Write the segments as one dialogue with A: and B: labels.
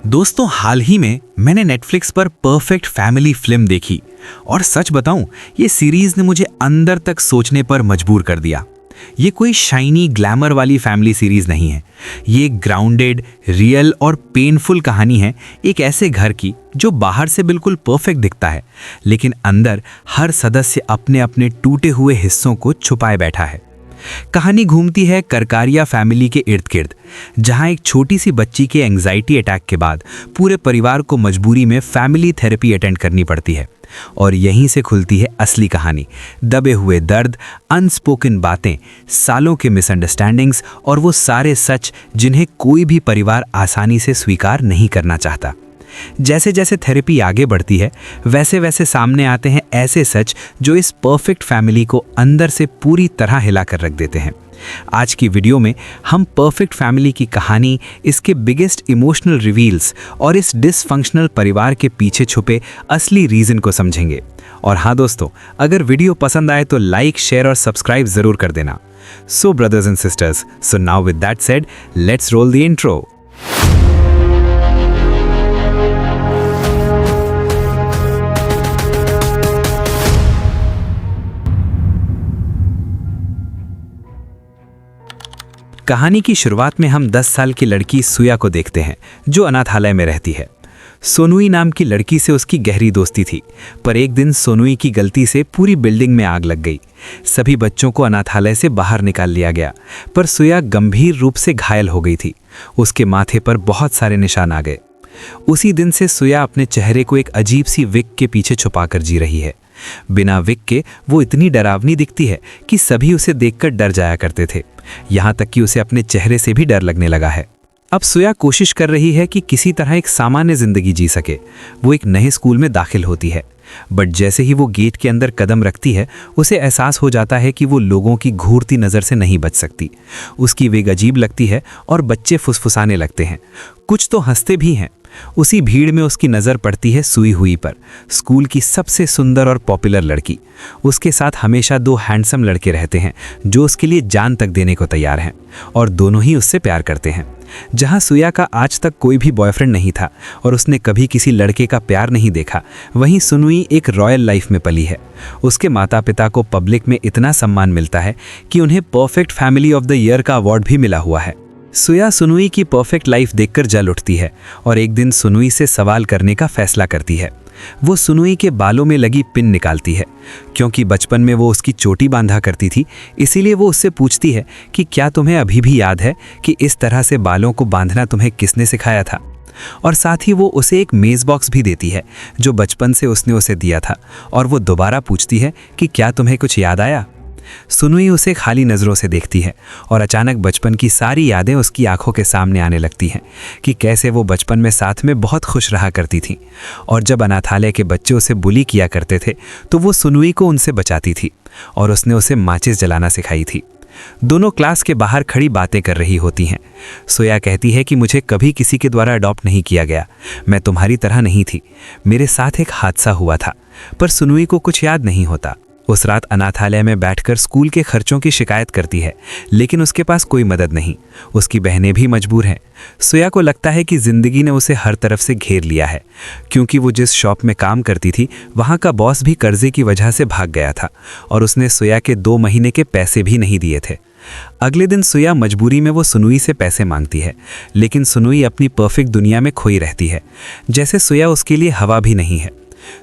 A: दोस्तों, हाल ही में मैंने नेटफ्लिक्स पर परफेक्ट फैमिली फिल्म देखी और सच बताऊं, ये सीरीज ने मुझे अंदर तक सोचने पर मजबूर कर दिया। ये कोई शाइनी ग्लैमर वाली फैमिली सीरीज नहीं है। ये एक ग्राउंडेड, रियल और पेनफुल कहानी है एक ऐसे घर की जो बाहर से बिल्कुल परफेक्ट दिखता है, लेकिन अंदर हर सदस्य अपने अपने टूटे हुए हिस्सों को छुपाए बैठा है। कहानी घूमती है करकारिया फैमिली के इर्द गिर्द, जहां एक छोटी सी बच्ची के एंजाइटी अटैक के बाद पूरे परिवार को मजबूरी में फैमिली थेरेपी अटेंड करनी पड़ती है। और यहीं से खुलती है असली कहानी। दबे हुए दर्द, अनस्पोकन बातें, सालों के मिसअंडरस्टैंडिंग्स और वो सारे सच जिन्हें कोई भी परिवार आसानी से स्वीकार नहीं करना चाहता। जैसे जैसे थेरेपी आगे बढ़ती है, वैसे वैसे सामने आते हैं ऐसे सच जो इस परफेक्ट फैमिली को अंदर से पूरी तरह हिला कर रख देते हैं। आज की वीडियो में हम परफेक्ट फैमिली की कहानी, इसके बिगेस्ट इमोशनल रिवील्स और इस डिसफंक्शनल परिवार के पीछे छुपे असली रीजन को समझेंगे। और हाँ दोस्तों, अगर वीडियो पसंद आए तो लाइक, शेयर और सब्सक्राइब जरूर कर देना। So brothers and sisters, so now with that said, let's roll the intro. कहानी की शुरुआत में हम 10 साल की लड़की सुया को देखते हैं, जो अनाथालय में रहती है। सोनुई नाम की लड़की से उसकी गहरी दोस्ती थी, पर एक दिन सोनुई की गलती से पूरी बिल्डिंग में आग लग गई। सभी बच्चों को अनाथालय से बाहर निकाल लिया गया, पर सुया गंभीर रूप से घायल हो गई थी। उसके माथे पर बहुत सारे निशान आ गए। उसी दिन से सुया अपने चेहरे को एक अजीब सी विग के पीछे छुपाकर जी रही है। बिना विग के वो इतनी डरावनी दिखती है कि सभी उसे देखकर डर जाया करते थे। यहाँ तक कि उसे अपने चेहरे से भी डर लगने लगा है। अब सुया कोशिश कर रही है कि किसी तरह एक सामान्य जिंदगी जी सके। वो एक नए स्कूल में दाखिल होती है, बट जैसे ही वो गेट के अंदर कदम रखती है, उसे एहसास हो जाता है कि वो लोगों की घूरती नज़र से नहीं बच सकती। उसकी वेग अजीब लगती है और बच्चे फुसफुसाने लगते हैं, कुछ तो हंसते भी हैं। उसी भीड़ में उसकी नज़र पड़ती है सुई हुई पर, स्कूल की सबसे सुंदर और पॉपुलर लड़की। उसके साथ हमेशा 2 हैंडसम लड़के रहते हैं जो उसके लिए जान तक देने को तैयार हैं, और दोनों ही उससे प्यार करते हैं। जहां सुया का आज तक कोई भी बॉयफ्रेंड नहीं था और उसने कभी किसी लड़के का प्यार नहीं देखा, वहीं सुनुई एक रॉयल लाइफ में पली है। उसके माता पिता को पब्लिक में इतना सम्मान मिलता है कि उन्हें perfect family of the year का अवार्ड भी मिला हुआ है। सुया सुनुई की परफेक्ट लाइफ देखकर जल उठती है और एक दिन सुनुई से सवाल करने का फैसला करती है। वो सुनुई के बालों में लगी पिन निकालती है, क्योंकि बचपन में वो उसकी चोटी बांधा करती थी। इसीलिए वो उससे पूछती है कि क्या तुम्हें अभी भी याद है कि इस तरह से बालों को बांधना तुम्हें किसने सिखाया था। और साथ ही वो उसे एक मेज बॉक्स भी देती है जो बचपन से उसने उसे दिया था, और वो दोबारा पूछती है कि क्या तुम्हें कुछ याद आया। सुनुई उसे खाली नज़रों से देखती है और अचानक बचपन की सारी यादें उसकी आंखों के सामने आने लगती हैं कि कैसे वो बचपन में साथ में बहुत खुश रहा करती थी, और जब अनाथालय के बच्चे उसे बुली किया करते थे तो वो सुनुई को उनसे बचाती थी और उसने उसे माचिस जलाना सिखाई थी। दोनों क्लास के बाहर खड़ी बातें कर रही होती हैं। सोया कहती है कि मुझे कभी किसी के द्वारा अडॉप्ट नहीं किया गया, मैं तुम्हारी तरह नहीं थी, मेरे साथ एक हादसा हुआ था। पर सुनुई को कुछ याद नहीं होता। उस रात अनाथालय में बैठकर स्कूल के खर्चों की शिकायत करती है, लेकिन उसके पास कोई मदद नहीं। उसकी बहनें भी मजबूर हैं। सोया को लगता है कि जिंदगी ने उसे हर तरफ से घेर लिया है, क्योंकि वो जिस शॉप में काम करती थी वहाँ का बॉस भी कर्जे की वजह से भाग गया था और उसने सोया के 2 महीने के पैसे भी नहीं दिए थे। अगले दिन सोया मजबूरी में वो सुनुई से पैसे मांगती है, लेकिन सुनुई अपनी परफेक्ट दुनिया में खोई रहती है, जैसे सोया उसके लिए हवा भी नहीं है।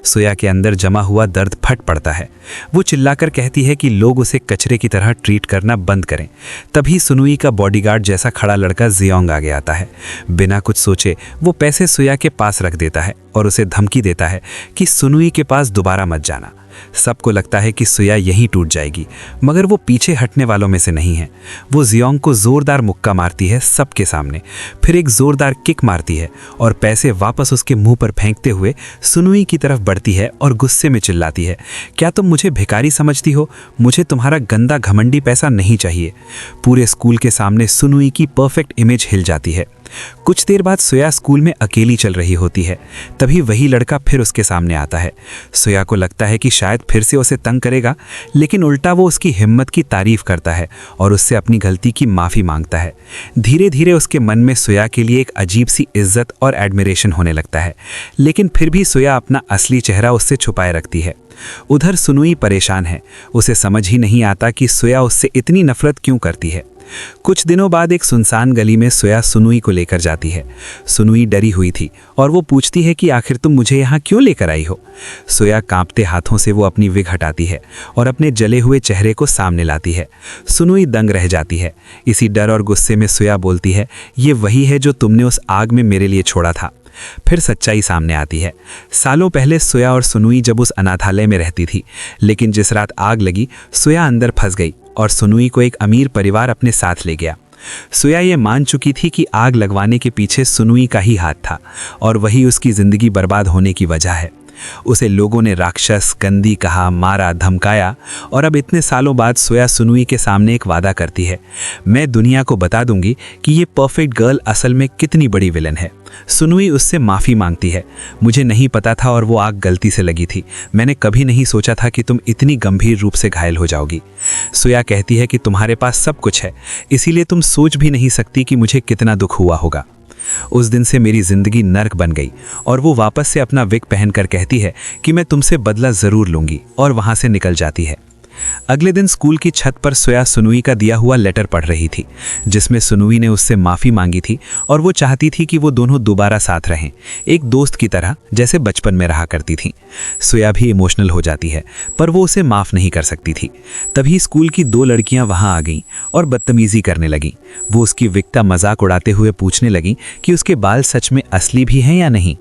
A: सोया के अंदर जमा हुआ दर्द फट पड़ता है। वो चिल्लाकर कहती है कि लोग उसे कचरे की तरह ट्रीट करना बंद करें। तभी सुनुई का बॉडीगार्ड जैसा खड़ा लड़का जियोंग आगे आता है। बिना कुछ सोचे वो पैसे सोया के पास रख देता है और उसे धमकी देता है कि सुनुई के पास दोबारा मत जाना। सबको लगता है कि सुया यहीं टूट जाएगी, मगर वो पीछे हटने वालों में से नहीं है। वो जियोंग को जोरदार मुक्का मारती है सबके सामने, फिर एक जोरदार किक मारती है और पैसे वापस उसके मुंह पर फेंकते हुए सुनुई की तरफ बढ़ती है और गुस्से में चिल्लाती है, क्या तुम मुझे भिखारी समझती हो? मुझे तुम्हारा गंदा घमंडी पैसा नहीं चाहिए। पूरे स्कूल के सामने सुनुई की परफेक्ट इमेज हिल जाती है। कुछ देर बाद सोया स्कूल में अकेली चल रही होती है। तभी वही लड़का फिर उसके सामने आता है। सोया को लगता है कि शायद फिर से उसे तंग करेगा, लेकिन उल्टा वो उसकी हिम्मत की तारीफ करता है और उससे अपनी गलती की माफ़ी मांगता है। धीरे धीरे उसके मन में सोया के लिए एक अजीब सी इज्जत और एडमिरेशन होने लगता है, लेकिन फिर भी सोया अपना असली चेहरा उससे छुपाए रखती है। उधर सुनुई परेशान है। उसे समझ ही नहीं आता कि सोया उससे इतनी नफरत क्यों करती है। कुछ दिनों बाद एक सुनसान गली में सोया सुनुई को लेकर जाती है। सुनुई डरी हुई थी और वो पूछती है कि आखिर तुम मुझे यहाँ क्यों लेकर आई हो। सोया कांपते हाथों से वो अपनी विग हटाती है और अपने जले हुए चेहरे को सामने लाती है। सुनुई दंग रह जाती है। इसी डर और गुस्से में सोया बोलती है, ये वही है जो तुमने उस आग में मेरे लिए छोड़ा था। फिर सच्चाई सामने आती है। सालों पहले सोया और सुनुई जब उस अनाथालय में रहती थी, लेकिन जिस रात आग लगी सोया अंदर फंस गई और सुनुई को एक अमीर परिवार अपने साथ ले गया। सोया ये मान चुकी थी कि आग लगवाने के पीछे सुनुई का ही हाथ था और वही उसकी जिंदगी बर्बाद होने की वजह है। उसे लोगों ने राक्षस, गंदी कहा, मारा, धमकाया और अब इतने सालों बाद सोया सुनुई के सामने एक वादा करती है, मैं दुनिया को बता दूंगी कि ये परफेक्ट गर्ल असल में कितनी बड़ी विलन है। सुनुई उससे माफ़ी मांगती है, मुझे नहीं पता था और वो आग गलती से लगी थी। मैंने कभी नहीं सोचा था कि तुम इतनी गंभीर रूप से घायल हो जाओगी। सोया कहती है कि तुम्हारे पास सब कुछ है, इसीलिए तुम सोच भी नहीं सकती कि मुझे कितना दुख हुआ होगा। उस दिन से मेरी जिंदगी नर्क बन गई और वो वापस से अपना विग पहनकर कहती है कि मैं तुमसे बदला ज़रूर लूँगी और वहाँ से निकल जाती है। अगले दिन स्कूल की छत पर सोया सुनुई का दिया हुआ लेटर पढ़ रही थी, जिसमें सुनुई ने उससे माफ़ी मांगी थी और वो चाहती थी कि वो दोनों दोबारा साथ रहें, एक दोस्त की तरह जैसे बचपन में रहा करती थी। सोया भी इमोशनल हो जाती है, पर वो उसे माफ़ नहीं कर सकती थी। तभी स्कूल की दो लड़कियां वहां आ गईं और बदतमीजी करने लगीं। वो उसकी विग का मजाक उड़ाते हुए पूछने लगीं कि उसके बाल सच में असली भी हैं या नहीं।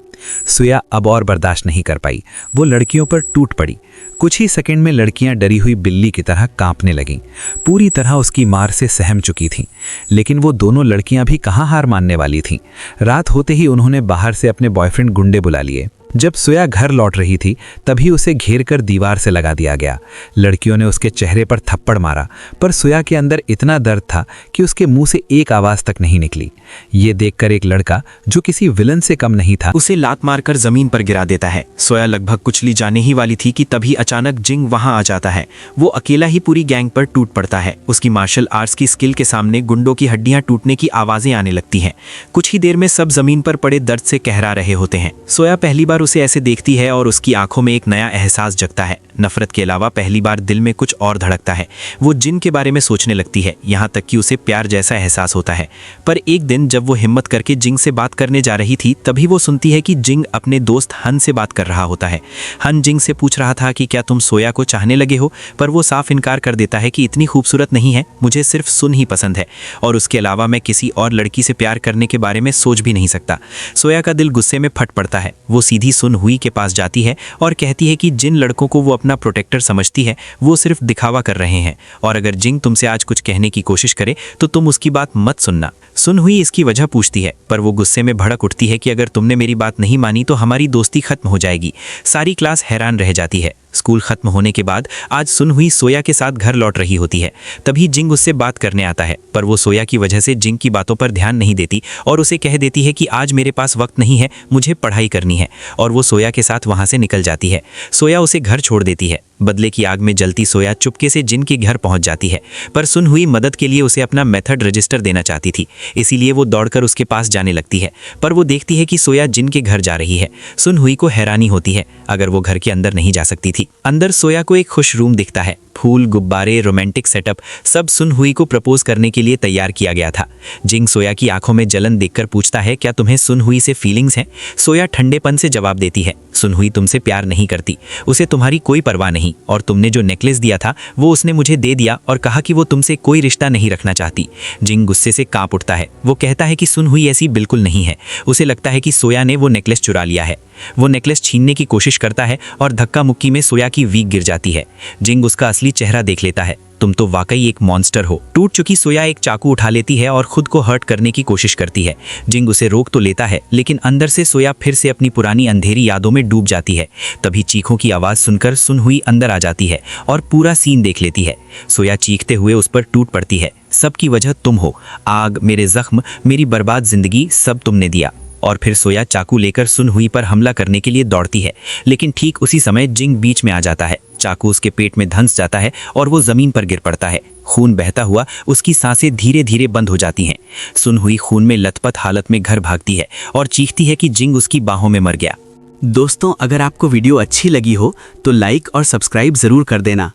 A: सोया अब और बर्दाश्त नहीं कर पाई, वो लड़कियों पर टूट पड़ी। कुछ ही सेकंड में लड़कियां डरी हुई बिल्ली की तरह कांपने लगीं। पूरी तरह उसकी मार से सहम चुकी थीं, लेकिन वो दोनों लड़कियां भी कहां हार मानने वाली थीं। रात होते ही उन्होंने बाहर से अपने बॉयफ्रेंड गुंडे बुला लिए। जब सोया घर लौट रही थी तभी उसे घेर कर दीवार से लगा दिया गया। लड़कियों ने उसके चेहरे पर थप्पड़ मारा, पर सोया के अंदर इतना दर्द था कि उसके मुंह से एक आवाज तक नहीं निकली। ये देखकर एक लड़का जो किसी विलन से कम नहीं था
B: उसे लात मारकर जमीन पर गिरा देता है। सोया लगभग कुचली जाने ही वाली थी कि तभी अचानक जिंग वहां आ जाता है। वो अकेला ही पूरी गैंग पर टूट पड़ता है। उसकी मार्शल आर्ट्स की स्किल के सामने गुंडों की हड्डियां टूटने की आवाजें आने लगती हैं। कुछ ही देर में सब जमीन पर पड़े दर्द से कहरा रहे होते हैं। सोया पहली बार उसे ऐसे देखती है और उसकी आंखों में एक नया एहसास जगता है। नफरत के अलावा पहली बार दिल में कुछ और धड़कता है। वो जिन के बारे में सोचने लगती है, यहाँ तक कि उसे प्यार जैसा एहसास होता है। पर एक दिन जब वो हिम्मत करके जिंग से बात करने जा रही थी, तभी वो सुनती है कि जिंग अपने दोस्त हन से बात कर रहा होता है। हन जिंग से पूछ रहा था कि क्या तुम सोया को चाहने लगे हो, पर वो साफ इनकार कर देता है कि इतनी खूबसूरत नहीं है, मुझे सिर्फ सुन ही पसंद है और उसके अलावा मैं किसी और लड़की से प्यार करने के बारे में सोच भी नहीं सकता। सोया का दिल गुस्से में फट पड़ता है। वो सीधी सुन हुई के पास जाती है और कहती है कि जिन लड़कों को वो अपना प्रोटेक्टर समझती है वो सिर्फ दिखावा कर रहे हैं और अगर जिंग तुमसे आज कुछ कहने की कोशिश करे तो तुम उसकी बात मत सुनना। सुन हुई इसकी वजह पूछती है, पर वो गुस्से में भड़क उठती है कि अगर तुमने मेरी बात नहीं मानी तो हमारी दोस्ती खत्म हो जाएगी। सारी क्लास हैरान रह जाती है। स्कूल खत्म होने के बाद आज सुन हुई सोया के साथ घर लौट रही होती है। तभी जिंग उससे बात करने आता है, पर वो सोया की वजह से जिंग की बातों पर ध्यान नहीं देती और उसे कह देती है कि आज मेरे पास वक्त नहीं है, मुझे पढ़ाई करनी है, और वो सोया के साथ वहां से निकल जाती है। सोया उसे घर छोड़ देती है। बदले की आग में जलती सोया चुपके से जिन के घर पहुंच जाती है, पर सुन हुई मदद के लिए उसे अपना मेथड रजिस्टर देना चाहती थी, इसीलिए वो दौड़कर उसके पास जाने लगती है। पर वो देखती है कि सोया जिन के घर जा रही है। सुन हुई को हैरानी होती है, अगर वो घर के अंदर नहीं जा सकती थी। अंदर सोया को एक खुश रूम दिखता है। फूल, गुब्बारे, रोमांटिक सेटअप सब सुन हुई को प्रपोज करने के लिए तैयार किया गया था। जिंग सोया की आंखों में जलन देखकर पूछता है, क्या तुम्हें सुन हुई से फीलिंग्स हैं? सोया ठंडेपन से जवाब देती है, सुन हुई तुमसे प्यार नहीं करती, उसे तुम्हारी कोई परवाह नहीं, और तुमने जो नेकलेस दिया था वो उसने मुझे दे दिया और कहा कि वो तुमसे कोई रिश्ता नहीं रखना चाहती। जिंग गुस्से से कांप उठता है। वो कहता है कि सुन हुई ऐसी बिल्कुल नहीं है। उसे लगता है कि सोया ने वो नेकलेस चुरा लिया है। वो नेकलेस छीनने की कोशिश करता है और धक्का मुक्की में सोया की वीक गिर जाती है। जिंग उसका असली चेहरा देख लेता है।
A: तुम तो वाकई एक मॉन्स्टर हो। टूट चुकी सोया एक चाकू उठा लेती है और खुद को हर्ट करने की कोशिश करती है। जिंग उसे रोक तो लेता है, लेकिन अंदर से सोया फिर से अपनी पुरानी अंधेरी यादों में डूब जाती है। तभी चीखों की आवाज़ सुनकर सुनहुई अंदर आ जाती है और पूरा सीन देख लेती है। सोया चीखते हुए उस पर टूट पड़ती है। सबकी वजह तुम हो, आग, मेरे जख्म, मेरी बर्बाद जिंदगी, सब तुमने दिया। और फिर सोया चाकू लेकर सुनहुई पर हमला करने के लिए दौड़ती है, लेकिन ठीक उसी समय जिंग बीच में आ जाता है। चाकू उसके पेट में धंस जाता है और वो जमीन पर गिर पड़ता है। खून बहता हुआ उसकी सांसें धीरे धीरे बंद हो जाती हैं। सुनहुई खून में लथपथ हालत में घर भागती है और चीखती है कि जिंग उसकी बाहों में मर गया।
C: दोस्तों, अगर आपको वीडियो अच्छी लगी हो तो लाइक और सब्सक्राइब ज़रूर कर देना।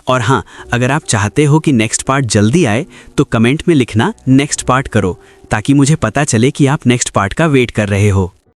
C: और हाँ, अगर आप चाहते हो कि नेक्स्ट पार्ट जल्दी आए तो कमेंट में लिखना नेक्स्ट पार्ट करो, ताकि मुझे पता चले कि आप नेक्स्ट पार्ट का वेट कर रहे हो।